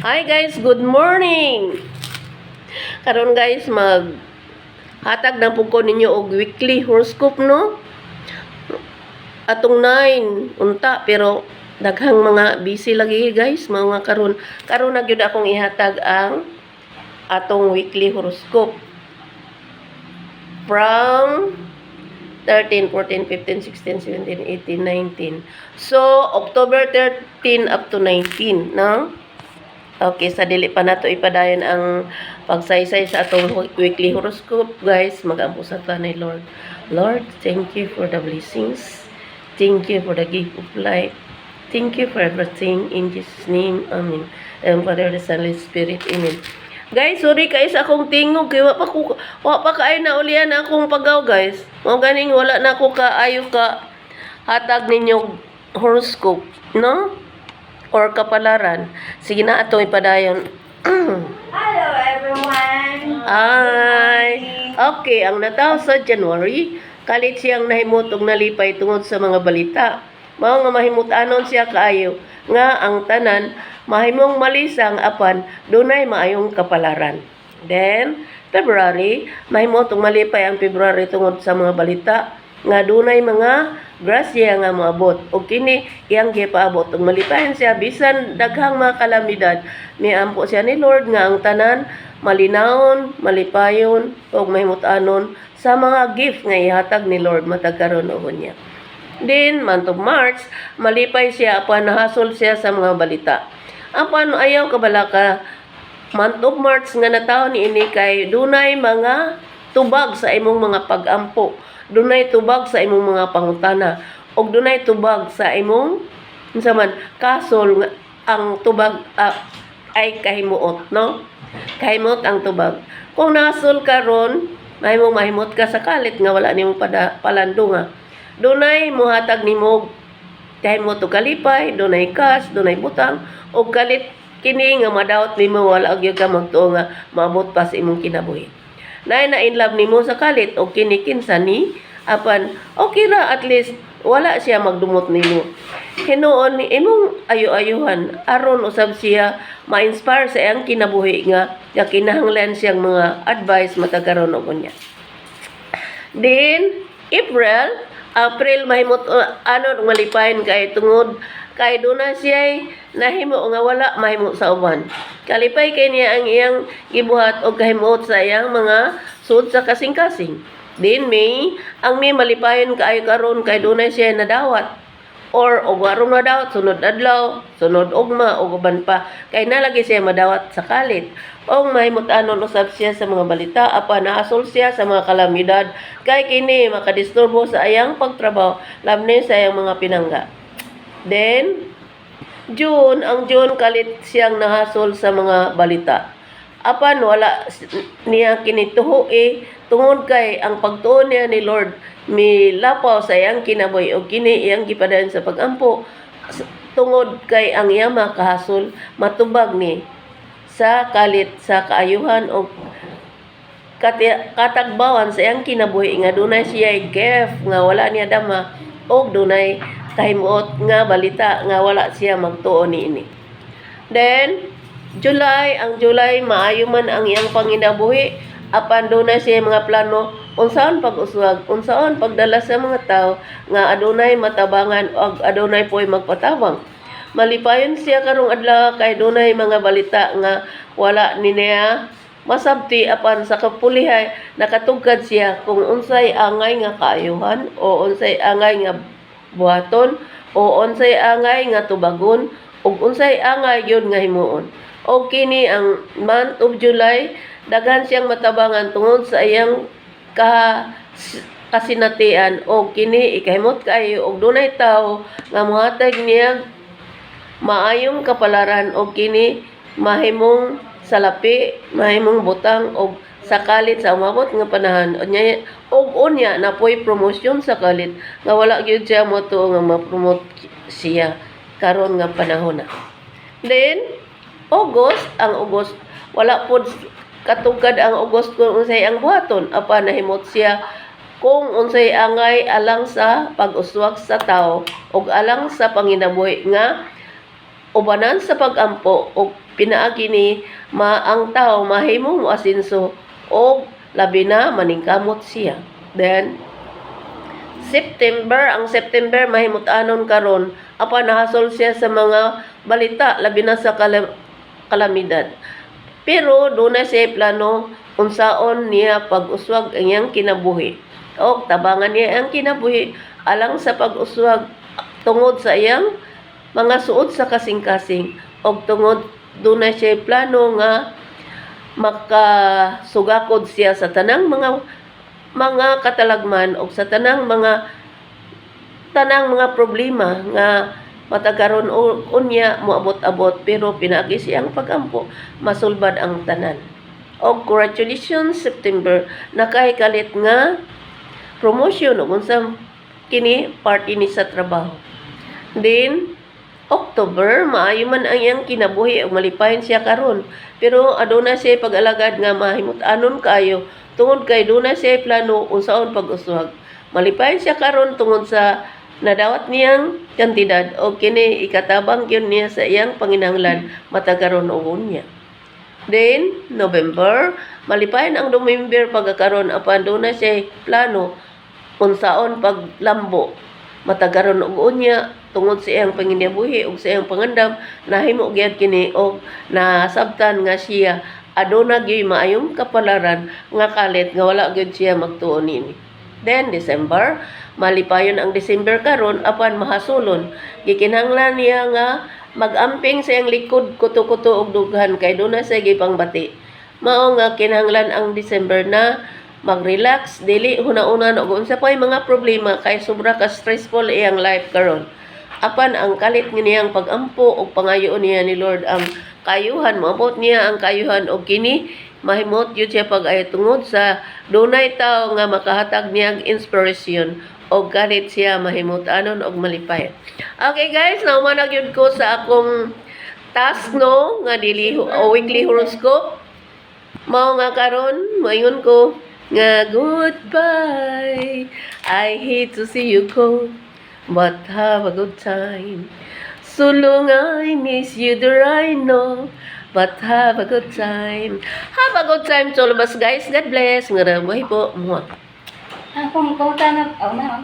Hi guys, good morning. Karon guys hatag na pud ko ninyo og weekly horoscope no. Atong 9 unta pero daghang mga busy lagi guys mga karon na gyud akong ihatag ang atong weekly horoscope from 13, 14, 15, 16, 17, 18, 19. So, October 13 up to 19, no? Okay, sa dili pa nato ipadayon ang pagsaysay sa atong weekly horoscope, guys. Mag-ampo sa ta ni Lord. Lord, thank you for the blessings. Thank you for the gift of life. Thank you for everything. In Jesus' name, Amen. And Father, the Son, Holy Spirit, Amen. Guys, sorry kayo sa akong tingog. Kaya wa pa kaay na ulian akong pagaw, guys. Mga ganing wala na ako kaayo ka hatag ninyong horoscope, no? Or kapalaran. Sige na ato ipadayon. Hello everyone! Hi! Okay, ang nataw sa January, kalit siyang nahimot og nalipay tungod sa mga balita. Mao nga mahimut-anon siya kaayo nga ang tanan mahimong malisang apan dunay maayong kapalaran. Then, February, mahimot og malipay ang February tungod sa mga balita nga dunay mga grasya nga moabot og kini iyang gipaabot og malipayon siya bisan daghang mga kalamidad miampo siya ni Lord nga ang tanan malinawon, malipayon og mahimut-anon sa mga gift nga ihatag ni Lord matag karon og niya. Then month of March malipay siya apan nahasol siya sa mga balita. Apan ayaw kabalaka month of March nga nataon niini kay dunay mga tubag sa imong mga pag-ampo. Dunay tubag sa imong mga pangutana og dunay tubag sa imong unsa man kasol ang tubag ay kahimuot, no? Kahimuot ang tubag. Kung nasol karon, mahimot ka sa kalit nga wala nimo palandunga. Dunay mohatag nimo kahimot og kalipay, dunay kas, dunay butang og kalit kini nga madawat nimo wala gyud ka magtuo nga maabot pa sa imong kinabuhi. Na in love nimo sa kalit o kinikinsa ni apan okay ra at least wala siya magdumot nimo. Hinuon ni imong ayo-ayuhan aron usab siya ma-inspire sa iyang kinabuhi nga kinahanglan siyang mga advice matagaron og unya. Then April mahimot ano malipayon kay tungod kay duna siya nahimo nga wala mahimo sa uban. Kalipay kay niya ang iyang gibuhat og kahimuot sa iyang mga sud sa kasing-kasing. Din May malipayon kaayo karon kay dunay siya nadawat or og warong nadawat sunod adlaw, sunod ugma og uban pa kay nalagi siya madawat sa kalit. Og mahimut-anon usab siya sa mga balita apan naasol siya sa mga kalamidad kay kini makadisturbo sa iyang pagtrabaho labne sa iyang mga pinangga. Then ang June kalit siyang nahasol sa mga balita. Apan wala niya kinituho tungod kay ang pagtuon niya ni Lord milapaw sa iyang kinabuhi o kini iyang gipadayon sa pagampo tungod kay ang iyang makahasol matubag ni sa kalit sa kaayuhan o katagbawan sa iyang kinabuhi nga dunay siya gift nga wala niya dama og dunay kahimuot nga balita nga wala siya magtuo niini. Then ang July maayo man ang iyang panginabuhi apan dunay siya mga plano unsaon pag-uswag, unsaon pagdala sa mga tao nga adunay matabangan o adunay po'y magpatabang. Malipayon siya karong adlaw kay dunay mga balita nga wala ni niya masabti apan sa kapulihay nakatugkad siya kung unsay angay nga kaayuhan o unsay angay nga buhaton o unsay angay nga tubagon ug unsay angay gyud nga himuon. O kini ang month of July daghan siyang matabangan tungod sa iyang kasinatian o kini ikahimot kaayo og dunay tawo nga mohatag niya maayong kapalaran o kini mahimong salapi, mahimong butang og sa kalit sa umabot nga panahon unya na po'y promosyon sa kalit nga wala gyud siya moto nga ma-promote siya karon nga panahon na. Then August wala pod katugkad ang August kung unsay ang buhaton apan nahimot siya kung unsay angay alang sa pag-uswag sa tao ug alang sa panginabuhi nga ubanan sa pagampo o pinaagi ni ang tao mahimong asinso o labi na maningkamot siya. Then ang September mahimut-anon karon apan nahasol siya sa mga balita labi na sa kalamidad. Pero doon siya plano unsaon niya pag-uswag ang iyang kinabuhi o tabangan niya ang kinabuhi alang sa pag-uswag tungod sa iyang mga suod sa kasing-kasing o tungod doon siya plano nga makasugakod siya sa tanang mga katalagman o sa tanang mga problema nga matagaron unya moabot-abot pero pinaagi siyang pagampo masulbad ang tanan. O congratulations September nakahikalit nga promotion o unsang kini party ni sa trabaho. Then October maayo man ang iyang kinabuhi ug malipayon siya karon pero aduna siya pag-alagad nga mahimut-anon kayo tungod kay duna siya plano unsaon pag-uswag. Malipayon siya karon tungod sa nadawat niyang kantidad o kini ikatabang yun niya sa iyang panginahanglan matagaron og unya. Then November malipayon ang November pagkakaron apan duna siya plano unsaon paglambo matagaron og unya tungod sa iyang panginabuhi ug sa iyang pangandam nahimo gyud kini og nasabtan nga siya aduna gyud maayong kapalaran nga kalit nga wala gyud siya magtuon nini. Then December malipayon ang December karon apan mahasulon gikinahanglan niya nga magamping sa iyang likod kuto-kuto og dughan kay duna sa gipangbati. Mao nga kinahanglan ang December na mag-relax dili huna-unan og unsa pay mga problema kay sobra ka stressful iyang life karon. Apan ang kalit niyang pagampo og pangayoon niya ni Lord ang kayuhan moabot niya ang kayuhan og kini mahimot yun siya pag-ayo tungod sa dunay tao nga makahatag niyang inspiration o galit siya mahimut-anon og malipay. Okay guys, naumanag yun ko sa akong task no nga weekly horoscope. Mao nga karon moingon ko nga goodbye. I hate to see you go, but have a good time. Sulong I miss you there I know, but have a good time. Have a good time to all of us guys. God bless. Ngarabuhay po. Mwah. Kung na,